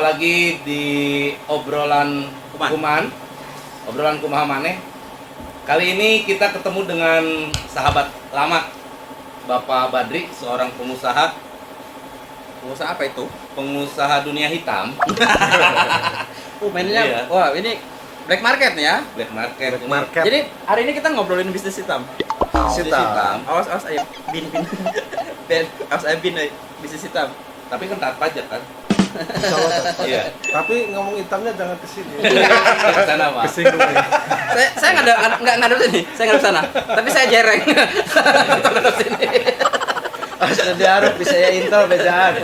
lagi di obrolan obrolan kumaha maneh. Kali ini kita ketemu dengan sahabat lama, Bapak Badri, seorang pengusaha. Pengusaha apa itu? Pengusaha dunia hitam. Mainnya, Iya. wah ini black market nih ya. Black market. Black market. Jadi hari ini kita ngobrolin bisnis hitam. Bisnis hitam. Awas ayo bin. Awas ayo bin bisnis hitam. Tapi kan taat pajak kan? Iya. Tapi ngomong hitamnya jangan kesini. Ke sana, Pak. Kesini. Saya nggak ngadep sini. Saya ngadep sana. Tapi saya jereng. Ngadep sini. Sudah diarep bisa ya intel bejaan.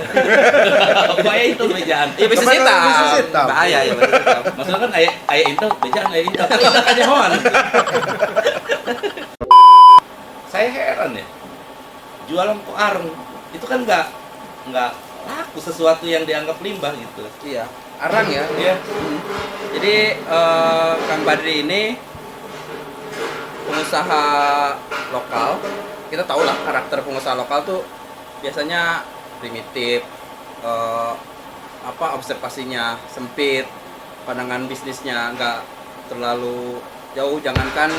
Bahaya itu bejaan. Iya bisnis Kemarin hitam. bisnis hitam. Bahaya ya bisnis hitam. Maksudnya kan aya intel, bejaan aya intel. Kan intel aja mohon. Saya heran ya. Jualan kok areng. Itu kan nggak laku sesuatu yang dianggap limbah gitu. Iya. Arang ya. Iya. Jadi Kang Badri ini pengusaha lokal. Kita tahu lah karakter pengusaha lokal tuh biasanya primitif, observasinya sempit, pandangan bisnisnya nggak terlalu jauh. Jangankan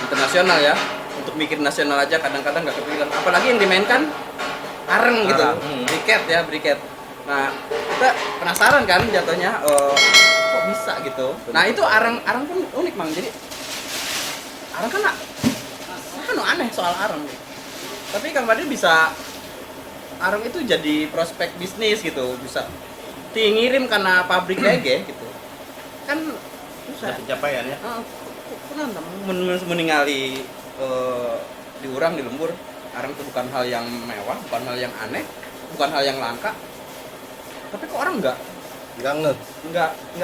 internasional ya, untuk mikir nasional aja kadang-kadang nggak kepikiran. Apalagi yang dimainkan areng gitu, briket. Nah kita penasaran kan jatuhnya, kok bisa gitu. Nah itu areng pun unik Mang. Jadi areng kan aneh soal areng. Tapi Kang Badri bisa areng itu jadi prospek bisnis gitu, bisa ngirim karena pabrik lege gitu. Kan Ada pencapaian ya. Kenapa meningali di urang di lembur. Areng itu bukan hal yang mewah, bukan hal yang aneh, bukan hal yang langka. Tapi kok orang nggak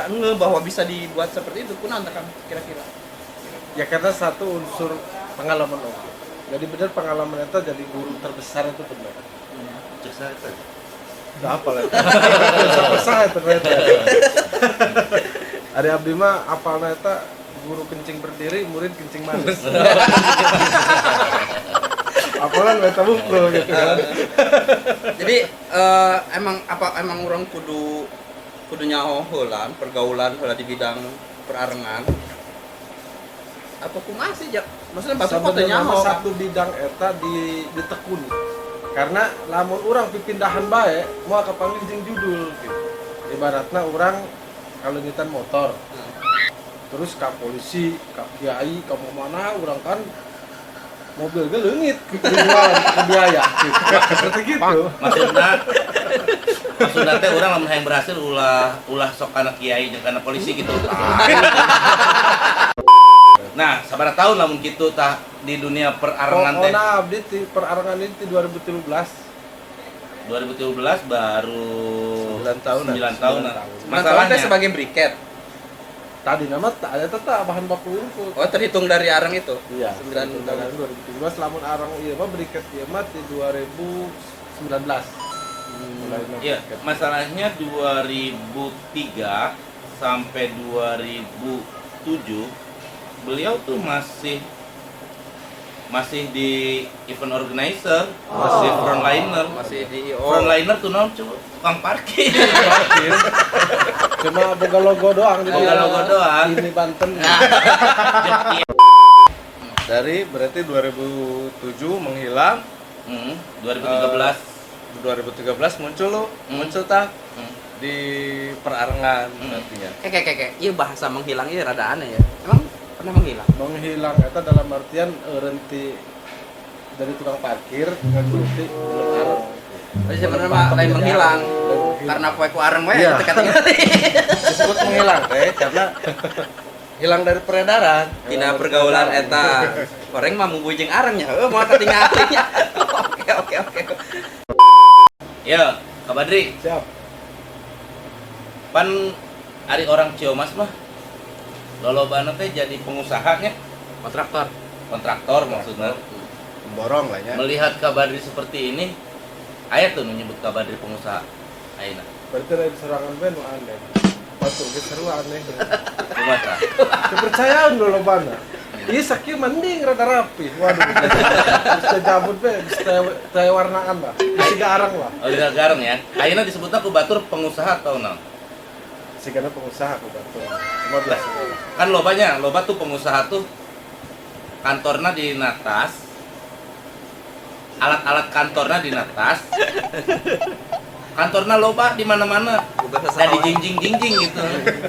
nge bahwa bisa dibuat seperti itu. Kenapa Kang kira-kira? Ya karena satu unsur pengalaman oke. Jadi benar pengalaman itu jadi guru terbesar itu benar. Jasa itu. Udah apa lagi? Saya ternyata. Ari abdi mah apalna eta guru kencing berdiri, murid kencing manis. Apalan eta bungkul gitu kan. Jadi emang orang kudu nyaho heula pergaulan heula di bidang perarengan. Apa kumaha sih ya? Maksudnya pas foto nyaho satu bidang eta ditekuni. Karena lamun urang pipindahan bae moal kapanggih jeung judul gitu. Ibaratna urang kalengitan motor. Terus ka polisi, ka kiai, ka mana urang kan mobil ge leungit jualan ke biaya gitu. Seperti gitu. Maksudna teh urang lamun hayang berhasil ulah sok kana kiai jeung kana polisi gitu. Nah, sabaraha tahun lamun kitu tah di dunia perarengan teh? Pokona abdi ti perarengan ini ti 2013. 2013 baru 9 tahun. 9 tahun. masalahnya sebagai briket. Tadi nama tak ada tetap bahan baku unggul. Oh, terhitung dari areng itu. Iya. 9 tahun. 2017 lamun arang ieu mah briket ieu mah di 2019. Mulai Iya, masalahnya 2003 sampai 2007 beliau tuh masih di event organizer, masih frontliner. Masih di Frontliner tuh naon coba? Tukang parkir. Cuma boga logo doang jadi Boga logo doang. Ini Banten. Iya. Dari berarti 2007 menghilang. 2013 muncul lo, muncul tah di perarengan artinya. Kayak iya bahasa menghilang ini rada aneh ya. Emang pernah menghilang? Menghilang eta dalam artian renti dari tukang parkir nganti areng. Jadi sebenarnya mah lain menghilang. Karena poe ku areng we Iya. teka-teka. Disebut menghilang teh karena hilang dari peredaran. Tina pergaulan eta. Koreng mah mubujeng arengnya. Heuh moal katingali. Oke. Ya, Kak Badri, Siap. pan ari orang Ciomas mah lolobana teh jadi pengusahanya, kontraktor maksudnya. Borong lah ya. Melihat Kak Badri seperti ini, aya tuh menyebut Kak Badri pengusaha. Ayeuna. Berarti dari serangan band aneh. Patuh ge seru aneh. Kumaha? Kepercayaan dulu bana. Iya sakieu mending rada rapi. Waduh. Bisa jabut be, bisa warnaan lah. Bisa garang lah. Oh, garang ya. Ayeuna disebutna ku batur pengusaha atau naon? Karena pengusaha aku bantu. Cuma biasa. Kan loba tuh pengusaha tuh kantornya di Natas, alat-alat kantornya di Natas, kantornya loba di mana-mana, dari jingjing gitu.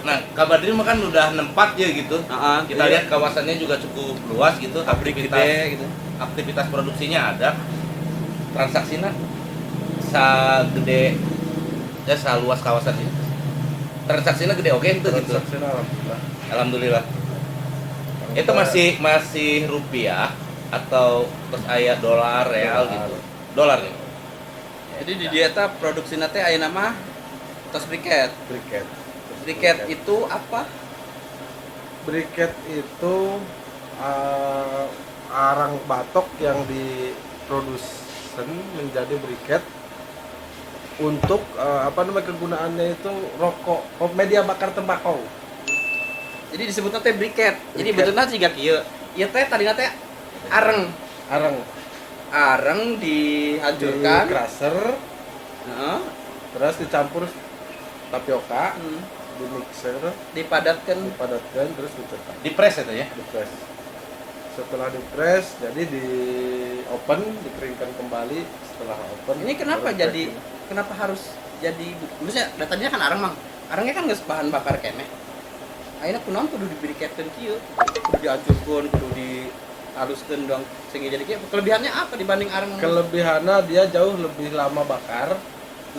Nah, Kabadri mah kan udah nempat ya gitu. Kita iya. lihat kawasannya juga cukup luas gitu, Pabrik gede gitu. aktivitas produksinya ada, transaksinya segede ya seluas kawasan ini. Transaksinya gede oke itu gitu. Transaksinya alhamdulillah. Alhamdulillah. Itu masih rupiah atau terus aya dolar real gitu. Dolar nih. Jadi di dieta produksi nate aya nama tos briket. Briket. Briket itu apa? Briket itu arang batok yang diproduksi menjadi briket untuk kegunaannya itu rokok, media bakar tembakau. Jadi disebutnya teh briket. Jadi Briket. betulnya siga kieu. Ieu teh tadina teh areng. Areng Di dihancurkan. crusher, Heeh. terus dicampur tapioka, Hmm. di mixer, Dipadatkan. dipadatkan, terus dicetak, Di press itu ya. di press. Setelah di press, jadi di open, dikeringkan kembali. Setelah open. Ini kenapa baru jadi packing. kenapa harus jadi maksudnya tadinya kan areng mang. Arengnya kan geus bahan bakar kene. Akhirnya kunaon kudu dibriketkeun kieu. Kudu dihancurkeun, kudu dihaluskeun dong sehingga jadi kieu. Kelebihannya apa dibanding areng? Kelebihannya dia jauh lebih lama bakar,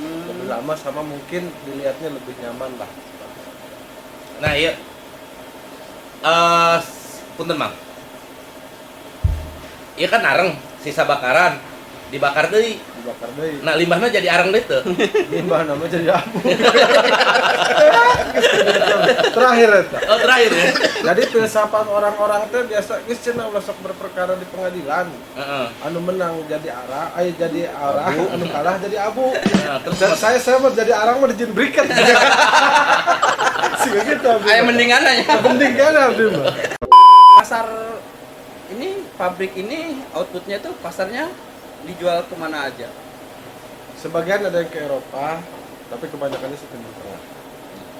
lebih Hmm. lama sama mungkin dilihatnya lebih nyaman lah. Nah, iya. Punten, Mang. Iya kan areng, sisa bakaran, dibakar deui. Dibakar deui. Nah, limbahnya jadi areng deui teu. Limbah nama jadi abu. Terakhir eta. Oh, terakhir ya. Jadi filsafat orang-orang teh biasa geus cenah ulah sok berperkara di pengadilan. Heeh. Anu menang jadi arah, jadi arah, Abu. anu kalah jadi abu. Nah, terus Dan saya mau jadi arang mau dijin briket. Sih gitu. Aya mendingannya ya. Mending kan abdi mah. Pasar ini pabrik ini outputnya tuh pasarnya dijual kemana aja? Sebagian ada yang ke Eropa, tapi kebanyakannya sih Timur Tengah.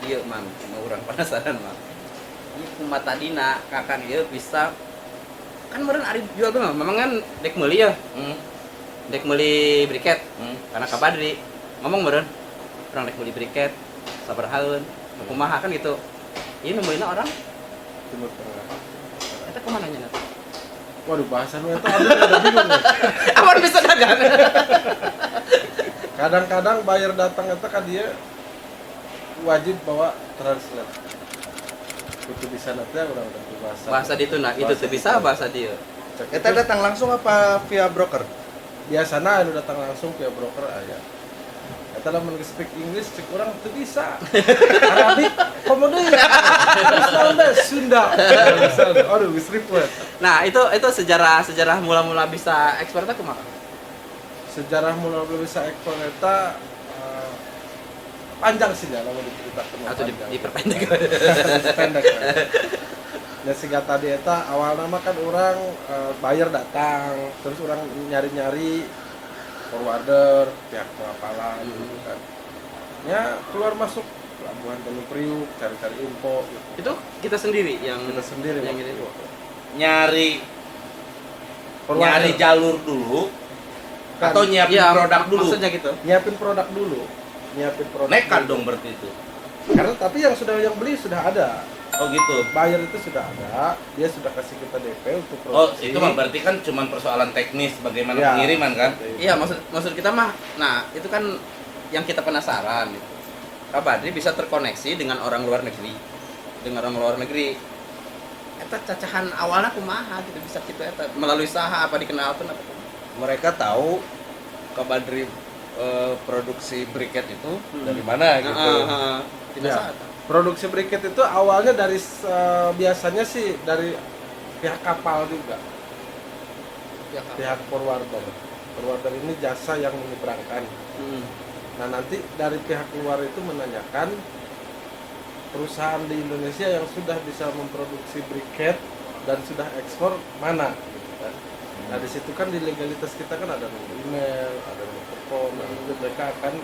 Iya mang, cuma orang penasaran mang. Ini kumat tadina kakak dia bisa kan meureun ari jual tuh memang kan dek meuli ya, dek meuli briket karena Kabadri ngomong meureun orang dek meuli briket sabarahaeun kumaha kan gitu. Ini nemuinna orang Timur Tengah. eta kumaha nya? Waduh, bahasan lu itu ada bingung. Ya. Awan bisa dagang. Kadang-kadang buyer datang itu kan dia wajib bawa translate. Itu bisa nanti orang ngerti bahasa. Bahasa ditu nah itu tuh bisa bahasa dia. Kita datang langsung apa via broker? Biasanya anu datang langsung via broker aja. Kita lamun speak English cek orang tuh bisa. Arabik komodo ya. Sunda. Aduh, geus ribet. Nah, itu sejarah mula-mula bisa ekspor teh kumaha? Sejarah mulai bisa ekspor eta panjang sih ya lamun diceritakeun. Atau diperpendek. Pendek. Ya siga tadi eta awal nama kan orang buyer datang, terus orang nyari-nyari forwarder, pihak pengapalan gitu kan. Ya keluar masuk pelabuhan Tanjung Priuk, cari-cari info gitu. Itu kita sendiri yang Kita sendiri yang waktu ini. itu. Nyari Forwarder. jalur dulu Kan, atau nyiapin Ya, produk dulu. maksudnya gitu. nyiapin produk dulu. Nyiapin produk. Nekat dulu. dong berarti itu. Karena tapi yang beli sudah ada. Oh gitu. Buyer itu sudah ada, dia sudah kasih kita DP untuk Oh, produksi. itu mah berarti kan cuma persoalan teknis bagaimana Ya, pengiriman kan? seperti itu. Iya, maksud kita mah nah, itu kan yang kita penasaran gitu. Kabadri bisa terkoneksi dengan orang luar negeri. Dengan orang luar negeri. Eta cacahan awalnya kumaha gitu bisa gitu eta melalui saha apa dikenalkan apa? Mereka tahu Kabadri produksi briket itu dari mana gitu. Tidak Ya. saha. Produksi briket itu awalnya dari biasanya sih dari pihak kapal juga, Ya, pihak forwarder. Forwarder ini jasa yang menyeberangkan. Nah nanti dari pihak luar itu menanyakan perusahaan di Indonesia yang sudah bisa memproduksi briket dan sudah ekspor mana, gitu kan. Nah di situ kan di legalitas kita kan ada nomor email, ada nomor telepon, nah itu mereka akan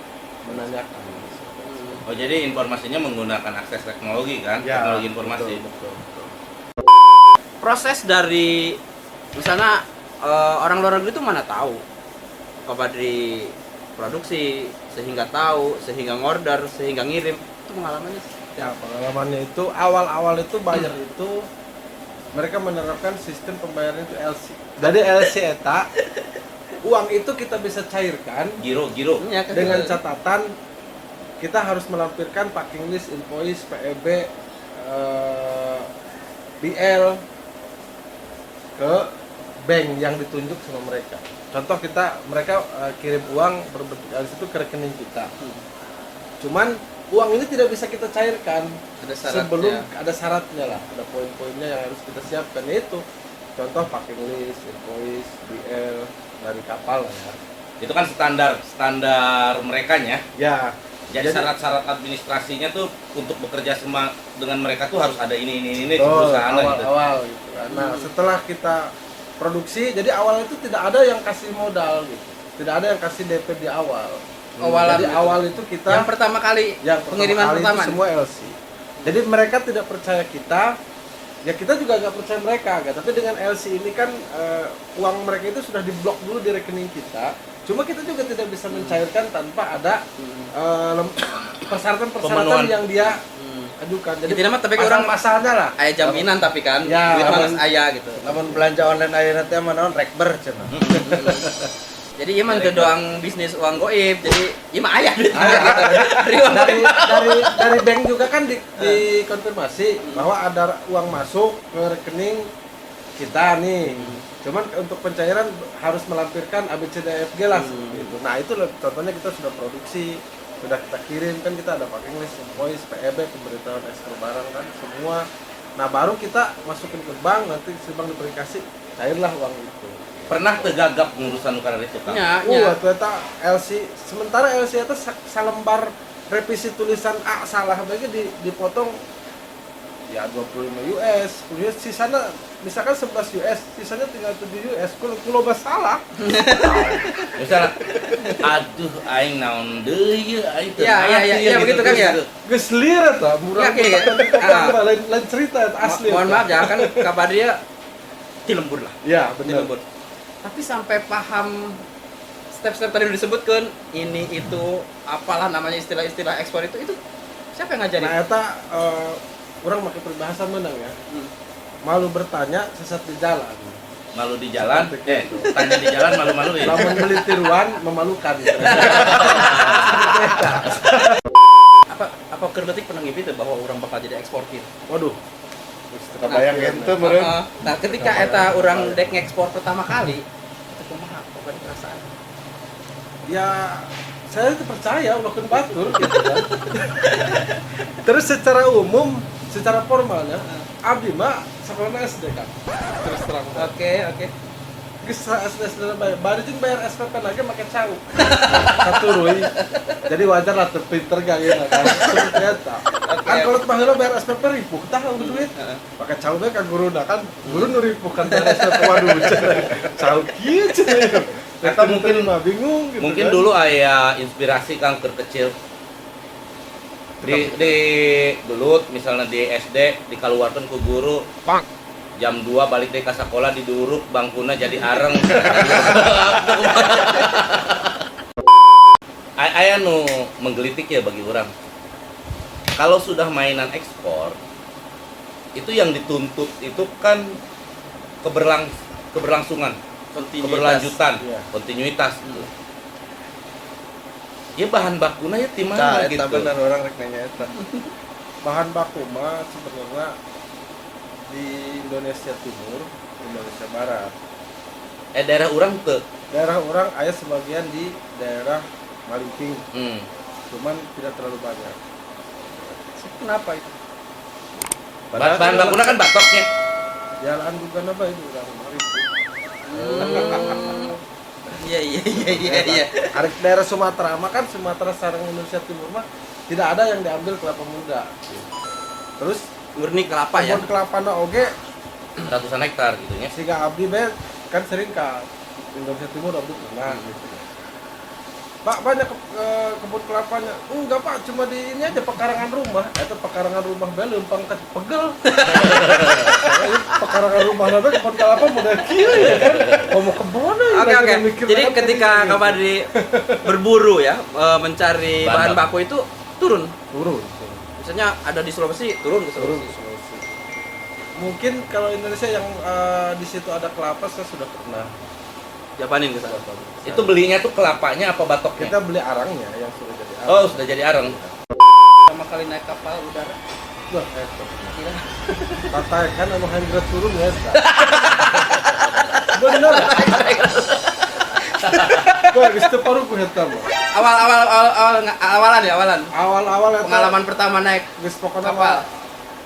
menanyakan. Oh, jadi informasinya menggunakan akses teknologi kan? Ya, Teknologi informasi. betul, betul. Proses dari misalnya orang luar negeri itu mana tahu Kabadri produksi sehingga tahu, sehingga ngorder, sehingga ngirim, itu pengalamannya Ya, pengalamannya itu awal-awal itu bayar itu mereka menerapkan sistem pembayaran itu LC. Jadi LC eta uang itu kita bisa cairkan Giro. ya, kan? dengan catatan kita harus melampirkan packing list, invoice, PEB, BL ke bank yang ditunjuk sama mereka. Contoh mereka kirim uang berbentuk LC itu ke rekening kita. Cuman uang ini tidak bisa kita cairkan Ada syaratnya. sebelum ada syaratnya lah, ada poin-poinnya yang harus kita siapkan, yaitu contoh packing list, invoice, BL dari kapal lah ya. Itu kan standar mereka nya. Ya, Jadi syarat-syarat administrasinya tuh untuk bekerja sama dengan mereka tuh harus ada ini di betul, perusahaan gitu. awal-awal gitu kan. Nah, setelah kita produksi, jadi awal itu tidak ada yang kasih modal gitu. Tidak ada yang kasih DP di awal. Awalan Jadi itu. awal itu kita Yang pertama kali pengiriman kali pertama itu semua LC. Jadi mereka tidak percaya kita, ya kita juga nggak percaya mereka, gitu. Tapi dengan LC ini kan uang mereka itu sudah diblok dulu di rekening kita. Cuma kita juga tidak bisa mencairkan tanpa ada persyaratan-persyaratan Pemenuhan. yang dia ajukan. Jadi Intinya mah tapi orang pasalnya lah. ayah jaminan tapi kan Ya, duit aman. mah ayah gitu. Namun belanja online ayeuna teh mah naon rekber cenah. Jadi ieu mah teu doang bisnis uang goib. Jadi ieu mah ayah duit. dari bank juga kan dikonfirmasi bahwa ada uang masuk ke rekening kita nih. Cuman untuk pencairan harus melampirkan ABCDEFG lah gitu. Nah, itu contohnya kita sudah produksi, sudah kita kirim, kan kita ada packing list, invoice, PEB, pemberitahuan ekspor barang kan semua. Nah, baru kita masukin ke bank, nanti si bank diberi cairlah uang itu. Pernah tegagap pengurusan nukaran itu kan? Ternyata LC, sementara LC itu salembar revisi tulisan A salah baiknya dipotong ya 25 US, US sisanya misalkan 11 US, sisanya tinggal 7 US, kalau salah. Misalnya, aduh, aing naon deui ieu, aing teu Ya, ngerti ya, begitu kan ya. Geus liar eta, murah Ya, kayak- lain cerita eta asli. Mohon eta. maaf ya kan Kabadri ya tilembur lah. Ya, benar. Tilembur. Tapi sampai paham step-step tadi udah disebutkan ini itu apalah namanya istilah-istilah ekspor itu siapa yang ngajarin? Nah, eta orang pakai peribahasa menang ya. Malu bertanya, sesat di jalan. Malu di jalan, tanya di jalan malu-maluin. Lamun beli tiruan memalukan. Apa kerbetik pernah ngimpi tuh bahwa orang bakal jadi eksportir? Waduh. Kebayang gitu meureun. Nah, ketika eta orang dek ngekspor pertama kali, itu kumaha apa perasaan? Ya, saya itu percaya walaupun batur gitu kan. Terus secara umum, secara formalnya, abdi mah sekolahnya SD kan. Terus terang. Oke. Geus SD bayar jeung bayar SPP lagi make cau. Satu rui. Jadi wajar lah terpinter gayana kan. Seperti eta. Kan kalau baheula bayar SPP ripuh tah duit. Pakai cau bae ka guruna kan. Guru nu ripuh kan bayar SPP waduh. Cau kieu cenah. Atau mungkin mah bingung gitu. Mungkin kan. dulu aya inspirasi Kang terkecil di dulu misalnya di SD dikaluarkan ku guru jam 2 balik dari ke sekolah diduruk bangkuna jadi areng. Aya nu menggelitik ya bagi orang. Kalau sudah mainan ekspor itu yang dituntut itu kan keberlangsungan, keberlanjutan, Iya. kontinuitas gitu. Ya bahan bakuna ya di Nah, mana eta gitu. bener orang rek nanya eta. Bahan baku mah sebenarnya di Indonesia Timur, Indonesia Barat. Daerah orang tuh. Daerah orang ada sebagian di daerah Malingping, cuman tidak terlalu banyak. Kenapa itu? Bahan bakuna kan batoknya. Jalan juga apa itu orang Malingping. Iya. Arek daerah Sumatera mah kan Sumatera sareng Indonesia Timur mah tidak ada yang diambil kelapa muda. Terus Murni kelapa ya. kebun kelapana oge Ratusan hektar gitu ya. siga abdi be kan sering ka Indonesia Timur abdi pernah gitu. Pak banyak kebun kelapanya. Enggak Pak, cuma di ini aja pekarangan rumah. Itu pekarangan rumah belum pangkat pegel. Pekarangan rumah nanti kebun kelapa model kieu ya kan. Mau kebun ya. Oke. Jadi ketika Kak Badri berburu ya, mencari bahan baku itu turun. Misalnya ada di Sulawesi, turun ke Sulawesi. Mungkin kalau Indonesia yang di situ ada kelapa saya sudah pernah. Japanin ke sana. Itu belinya tuh kelapanya apa batoknya? Kita beli arangnya yang sudah jadi arang. Oh, sudah jadi arang. Pertama kali naik kapal udara. Wah, Gila. Tatai kan emang hangret turun ya. Bener. Wah, itu baru ku hetam. Awalan ya. Awal-awal eta Pengalaman pertama naik geus pokona kapal.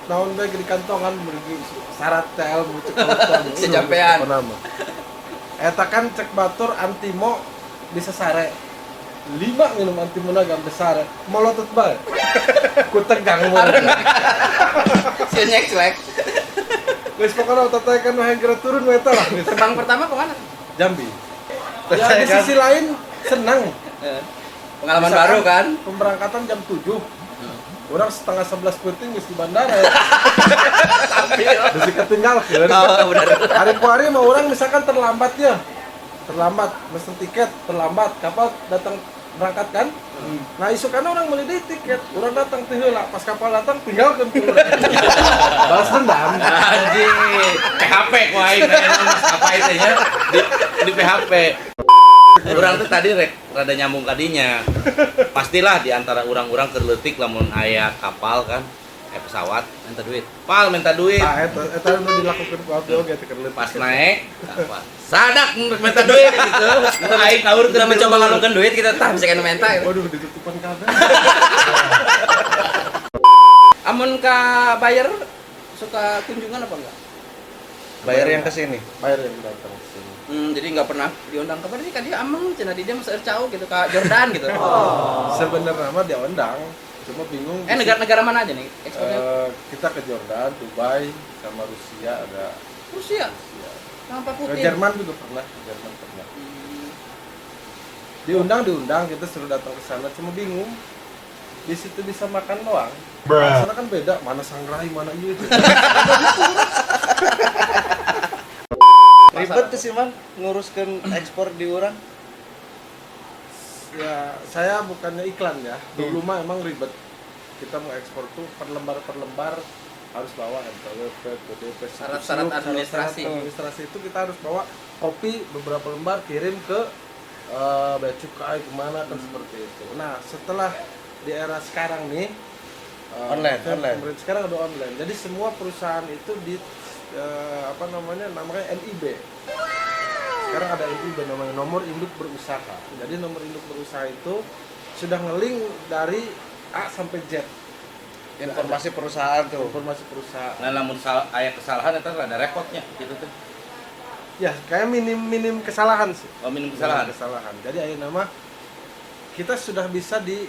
naon bae di kantongan beugi syarat tel mucuk Sejampean. Eta kan cek batur antimo bisa sare 5 minum antimo na gambe sare molotot bae ku tegang mo Si nyek-celek. geus pokona tatay kan hangger turun we eta lah Terbang pertama kemana? Jambi ya di sisi lain senang Pengalaman Misalkan baru kan? pemberangkatan jam 7 orang setengah 11 penting di bandara ya. Masih ketinggalkan. Oh, benar. Hari ku hari mau orang misalkan terlambat, mesen tiket terlambat, kapal datang berangkat kan. Nah isu karena orang beli di tiket, orang datang tiheula, pas kapal datang tinggalkan tuh. Balas dendam. Anjing. PHP ku aing apa itu nya di PHP. Urang tuh tadi rada nyambung kadinya. Pastilah di antara urang-urang kerleutik lamun aya kapal kan, pesawat Minta duit. pal minta duit. Nah, eta nu dilakukan ku abdi oge teh keur Pas naik apa? Sadak minta duit gitu. Aing kaur Kita mencoba ngalungkan duit, kita tah bisa kena minta. Waduh ditutupan kabel. Amun ka bayar suka kunjungan apa enggak? Bayar yang ke sini. Bayar yang datang ke sini. Jadi nggak pernah diundang ke mana sih? Kan dia ameng, cina dia masa cau gitu ke Jordan gitu. Sebenarnya mah diundang, cuma bingung. Negara-negara mana aja nih ekspornya? Kita ke Jordan, Dubai, sama Rusia ada. Rusia. Tanpa Ke Putin. Jerman juga pernah, ke Jerman pernah. Diundang, kita suruh datang ke sana, cuma bingung. Di situ bisa makan doang. Sana kan beda, mana sangrai, mana iya. Ribet tuh sih man nguruskan ekspor di orang. Ya, saya bukannya iklan ya. Dulu mah emang ribet. Kita mau ekspor tuh per lembar harus bawa NPWP, PDP, Syarat-syarat administrasi. Administrasi itu kita harus bawa kopi beberapa lembar kirim ke bea cukai kemana kan seperti itu. Nah, setelah di era sekarang nih Online. pemerintah sekarang udah online. Jadi semua perusahaan itu di namanya NIB. Sekarang ada NIB namanya nomor induk berusaha. Jadi nomor induk berusaha itu sudah ngeling dari A sampai Z. Informasi perusahaan tuh. Informasi perusahaan. Nah, lamun aya kesalahan eta ada rekodnya gitu tuh. Ya, kayak minim kesalahan sih. Oh, minim kesalahan. Kesalahan. Jadi ayo nama kita sudah bisa di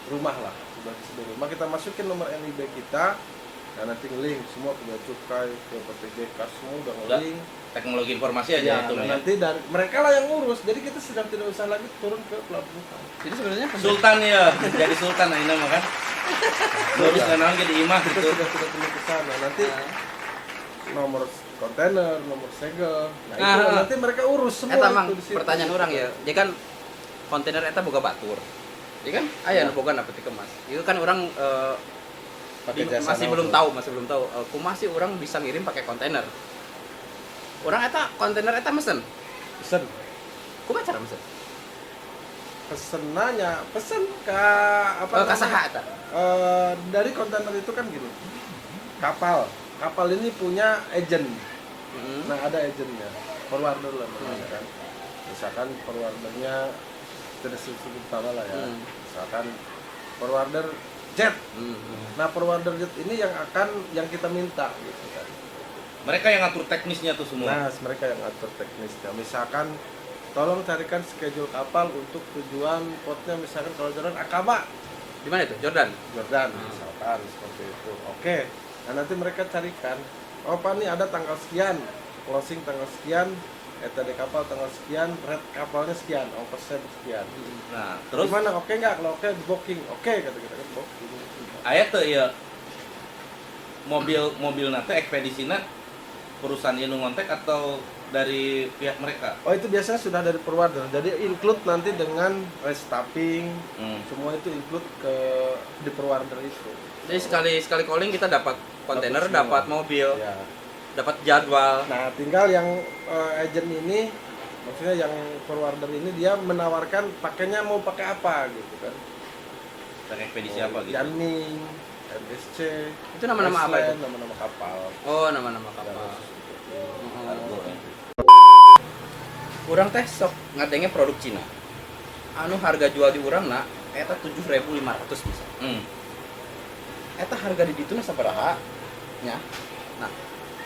rumah lah. Sudah bisa di rumah kita masukin nomor NIB kita. Nah, nanti nge-link semua ke bea cukai, ke PTGK semua udah nge-link. Teknologi informasi aja Ya, itu nah ya. nanti dari mereka lah yang ngurus. Jadi kita sudah tidak usah lagi turun ke pelabuhan. Jadi sebenarnya Sultan ya, jadi sultan nah ini mah kan. Terus kenal jadi imah Kita gitu. sudah tidak perlu ke sana. Nanti nomor kontainer, nomor segel. Nah, itu Ah. nanti mereka urus semua eta mang itu di situ. pertanyaan orang ya. Jadi kan kontainer eta boga batur. Jadi kan aya nu boga peti kemas. Itu kan orang Pakai jasa masih belum tahu. Kumaha sih orang bisa ngirim pakai kontainer. Orang eta kontainer eta mesen. Pesen. Kumaha cara mesen? Pesen ke apa Ka saha eta? dari kontainer itu kan gini. Kapal ini punya agent. Nah, ada agentnya. Forwarder lah namanya kan. Misalkan forwardernya tidak sebut nama lah ya. Misalkan forwarder jet. Nah, forwarder jet ini yang kita minta gitu kan. Mereka yang ngatur teknisnya tuh semua. Nah, mereka yang atur teknisnya. Misalkan tolong carikan schedule kapal untuk tujuan potnya misalkan kalau Jordan Akaba. Di mana itu? Jordan. Misalkan seperti itu. Oke. Nah, nanti mereka carikan, oh Pak nih ada tanggal sekian, closing tanggal sekian, eta di kapal tanggal sekian, rate kapalnya sekian, ongkosnya sekian. Nah, terus Gimana, oke nggak? Kalau oke, di booking. Oke, kata kita kan booking. aya teu ieu mobil nanti ekspedisina perusahaan ieu nu ngontek atau dari pihak mereka? Oh, itu biasanya sudah dari forwarder. Jadi include nanti dengan restaffing, semua itu include ke di forwarder itu. Jadi sekali calling kita dapat kontainer, Dapat semua. dapat mobil, Ya. dapat jadwal. Nah, tinggal yang agent ini, maksudnya yang forwarder ini dia menawarkan pakainya mau pakai apa gitu kan. Dari ekspedisi apa gitu? Yanning, MSC. Itu nama-nama apa itu? Iceland, nama-nama kapal. Oh, nama-nama kapal. Kargo, ya. Urang teh sok ngadenge produk Cina. Anu harga jual di urang na eta 7.500 bisa. Eta harga di ditu sabaraha nya. Nah,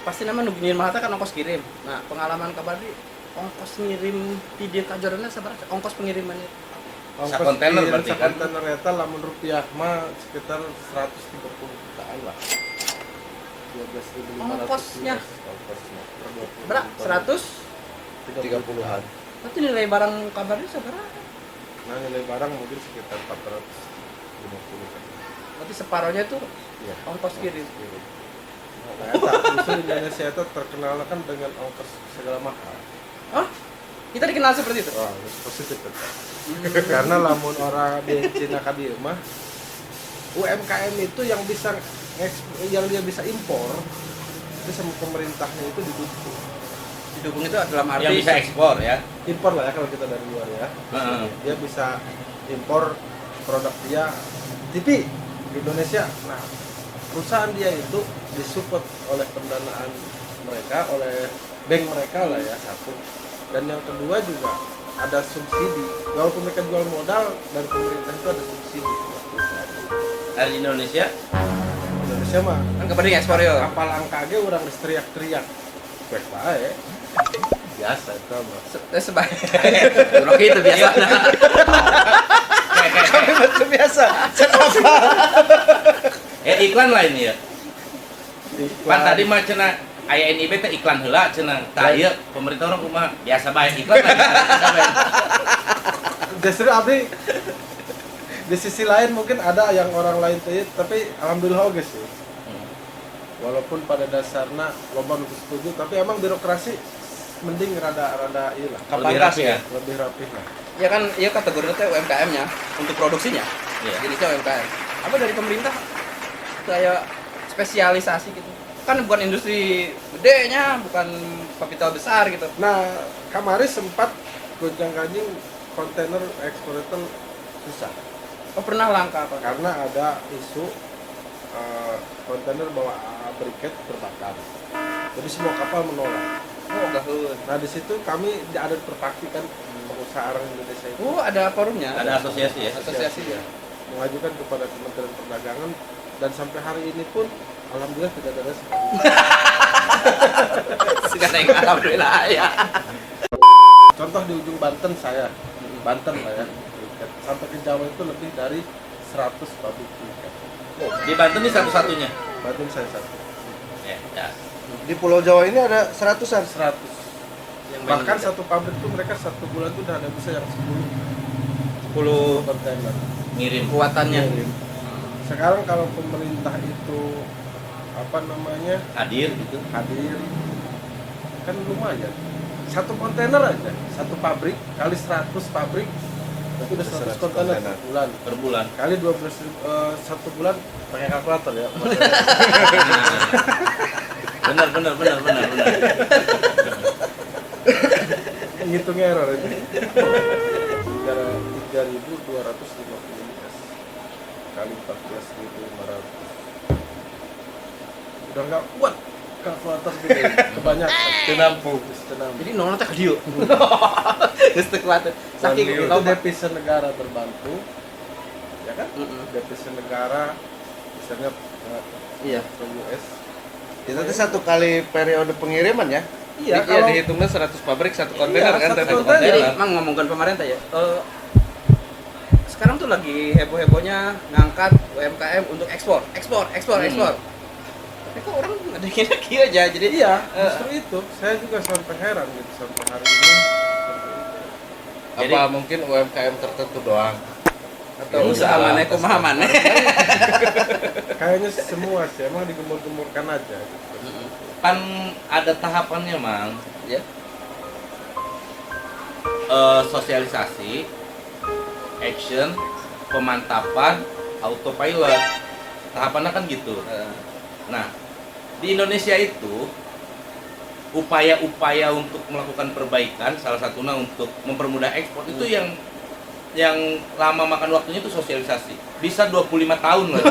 pasti nama nu ngirim mah kan ongkos kirim. Nah, pengalaman kabadi ongkos ngirim di dieu kajoranna sabaraha ongkos pengirimannya. Ongkos Sakontainer kirim berarti kan? sakontainer eta lamun rupiah mah sekitar 130 jutaan lah. 12.500 Ongkosnya? ongkosnya. Berapa? 100? 30-an. Berarti nilai barang kabarnya sabaraha? Nah, nilai barang mungkin sekitar 450 kan. Berarti separohnya tuh Iya. ongkos kirim. Nah, eta justru Indonesia itu terkenal kan dengan ongkos segala mahal. Oh, kita dikenal seperti itu. Wah, itu positif itu. Karena lamun orang di Cina ka dieu mah UMKM itu yang bisa yang dia bisa impor itu sama pemerintahnya itu didukung. Didukung itu dalam arti Yang bisa ekspor ya. Impor lah ya kalau kita dari luar ya. Heeh. Dia bisa impor produk dia TV di Indonesia. Nah, perusahaan dia itu disupport oleh pendanaan mereka, oleh bank mereka lah ya, satu. Dan yang kedua juga ada subsidi. Walaupun mereka jual modal dari pemerintah itu ada subsidi. Dari Indonesia Indonesia mah kan kepada ekspor ya. kapal angka ge urang geus teriak-teriak. Baik bae. Biasa itu mah. Sebaik. Udah itu biasa. kayak biasa. iklan lain ya. Pan Iklan. tadi mah cenah aya NIB teh iklan heula cenah. Tah ieu pemerintah orang kumaha biasa bae iklan lagi. Justru abdi di sisi lain mungkin ada yang orang lain tuh tapi alhamdulillah oke sih. Walaupun pada dasarnya loba nu setuju tapi emang birokrasi mending rada iyalah Lebih rapi ya. lebih rapi lah. Ya kan, iya kategori teh UMKM-nya untuk produksinya. Iya. Jenisnya UMKM. Apa dari pemerintah kayak spesialisasi gitu. Kan bukan industri gedenya, bukan kapital besar gitu. Nah, kemarin sempat gonjang-ganjing kontainer ekspor itu susah Oh, pernah langka apa? karena ada isu kontainer bawa briket terbakar. Jadi semua kapal menolak. Oh, gahun. Nah, di situ kami ada terpaktikan pengusaha orang Indonesia itu Oh, ada forumnya. Ada asosiasi ya. Asosiasi ya. mengajukan kepada Kementerian Perdagangan dan sampai hari ini pun alhamdulillah tidak ada respon. Sekarang alhamdulillah ya. Contoh di ujung Banten saya, Banten lah ya, briket. Sampai ke Jawa itu lebih dari 100 pabrik briket. Di Banten ini satu-satunya. Banten saya satu. Ya. Di Pulau Jawa ini ada 100-an. 100. Yang Bahkan satu pabrik tuh mereka satu bulan tuh udah ada bisa yang 10 10 kontainer. Ngirim. kuatannya. Sekarang kalau pemerintah itu apa namanya Hadir gitu. hadir kan lumayan. Satu kontainer aja, satu pabrik kali 100 pabrik itu udah 100 kontainer per bulan. Per bulan. Kali 12 satu bulan pakai kalkulator ya. Benar. Ngitungnya error itu. 3.250 kali 14.500. Udah nggak kuat kalkulator gede, kebanyakan. Kenampung. Jadi nolnya teh dia. Geus teu kuat. Saking Itu loba. devisa negara terbantu, ya kan? Devisa negara, misalnya Iya. ke US. Itu tuh satu kali periode pengiriman ya. Iya, Iya, kalau dihitungnya 100 pabrik satu Iya, kontainer kan satu satu kontainer. Jadi kontainer. emang ngomongkan pemerintah ya. Sekarang tuh lagi heboh-hebohnya ngangkat UMKM untuk ekspor. Tapi kok orang ada yang kira aja jadi Iya, justru itu. Saya juga sampai heran gitu sampai hari ini. Jadi- Apa mungkin UMKM tertentu doang? atau Ya, usaha udah. mana kumaha mana. Kayaknya semua sih, emang digemur-gemurkan aja. Gitu. Kan ada tahapannya, Mang. Ya. Sosialisasi, action, pemantapan, autopilot. Tahapannya kan gitu. Nah, di Indonesia itu upaya-upaya untuk melakukan perbaikan, salah satunya untuk mempermudah ekspor itu yang lama makan waktunya itu sosialisasi. Bisa 25 tahun loh.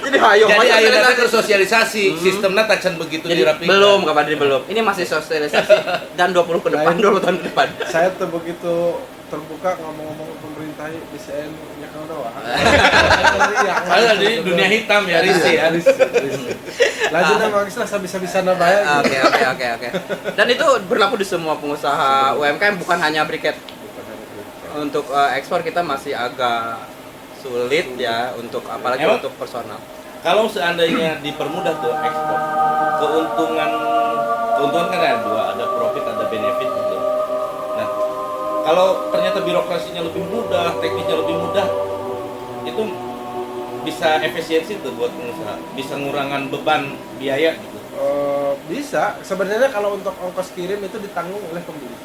Jadi hayo Jadi ayo datang ke sosialisasi, sistemnya tacan begitu jadi dirapikan. belum Kak Badri belum. Ini masih sosialisasi dan 20 ke depan, 20 tahun ke depan. Saya tuh begitu terbuka ngomong-ngomong pemerintah BCN ya kalau doang. Ada di dunia hitam ya, Risi ya. Lanjut sama Islah bisa-bisa nabaya. Oke. Dan itu berlaku di semua pengusaha UMKM, bukan hanya briket. Untuk ekspor kita masih agak sulit ya untuk apalagi Emang? untuk personal. Kalau seandainya dipermudah tuh ekspor, keuntungan kan ada dua, ada profit, ada benefit gitu. Nah, kalau ternyata birokrasinya lebih mudah, teknisnya lebih mudah, itu bisa efisiensi tuh buat pengusaha, bisa ngurangan beban biaya gitu. Bisa. Sebenarnya kalau untuk ongkos kirim itu ditanggung oleh pembeli.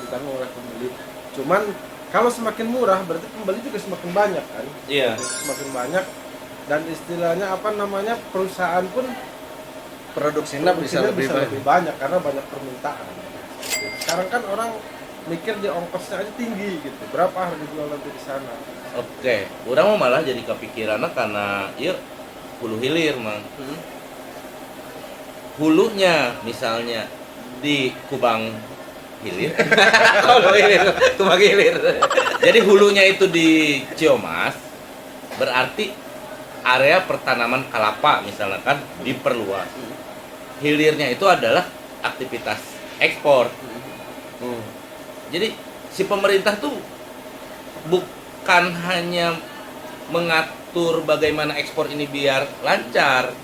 Ditanggung oleh pembeli. Cuman kalau semakin murah berarti pembeli juga semakin banyak kan. Iya. Semakin banyak dan istilahnya apa namanya perusahaan pun Produksinya bisa lebih banyak. banyak karena banyak permintaan. Sekarang kan orang mikir di ongkosnya aja tinggi gitu. Berapa harga jual nanti di sana? Oke, orang mau malah jadi kepikirannya karena iya hulu hilir mang. Hulunya misalnya di Kubang Hilir. Kalau hilir, kubang hilir. Jadi hulunya itu di Ciamas, berarti area pertanaman kelapa misalnya kan diperluas. Hilirnya itu adalah aktivitas ekspor. Jadi si pemerintah tuh bukan hanya mengatur bagaimana ekspor ini biar lancar,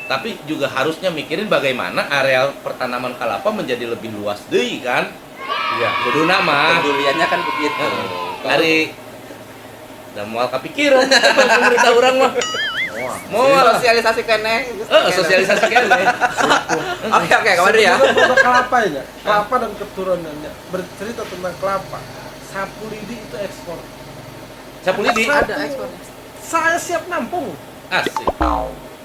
tapi juga harusnya mikirin bagaimana areal pertanaman kelapa menjadi lebih luas deui kan. Iya. Kuduna mah Penduliannya kan begitu. dari udah mual kepikiran pemerintah orang mah. Mau sosialisasi kene. Sosialisasi kan. Oke, Kak Badri ya. Produk kelapa ya, kelapa dan keturunannya bercerita tentang kelapa. Sapu lidi itu ekspor. Sapu lidi Ada ekspor. Saya siap nampung. asik.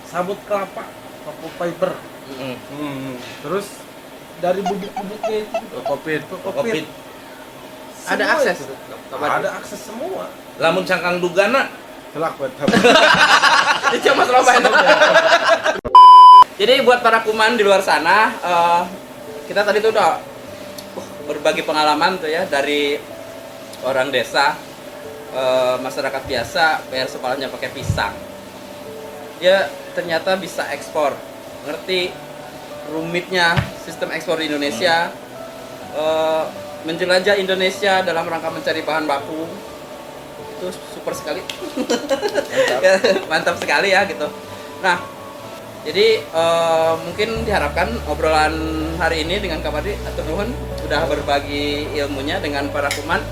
Sabut kelapa, sapu fiber. Terus dari bubuk-bubuknya itu Kopit. Kopi Ada semua akses. itu. Kak Badri. Ada akses semua. lamun cangkang dugana Celak buat Di Ciamas Surabaya. Jadi buat para kuman di luar sana, kita tadi tuh udah berbagi pengalaman tuh ya dari orang desa, masyarakat biasa bayar sekolahnya pakai pisang. Dia ternyata bisa ekspor, ngerti rumitnya sistem ekspor di Indonesia, menjelajah Indonesia dalam rangka mencari bahan baku. Itu super sekali. Mantap sekali ya gitu. Nah, jadi mungkin diharapkan obrolan hari ini dengan Kak Badri atau Nuhun sudah berbagi ilmunya dengan para kuman.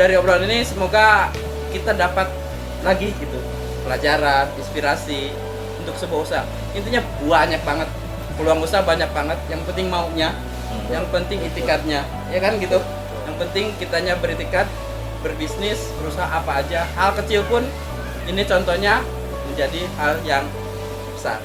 Dari obrolan ini semoga kita dapat lagi gitu pelajaran, inspirasi untuk sebuah usaha. Intinya banyak banget peluang usaha, banyak banget. Yang penting maunya, yang penting itikadnya, ya kan gitu. Yang penting kitanya beritikat, berbisnis, berusaha apa aja, hal kecil pun ini contohnya menjadi hal yang besar.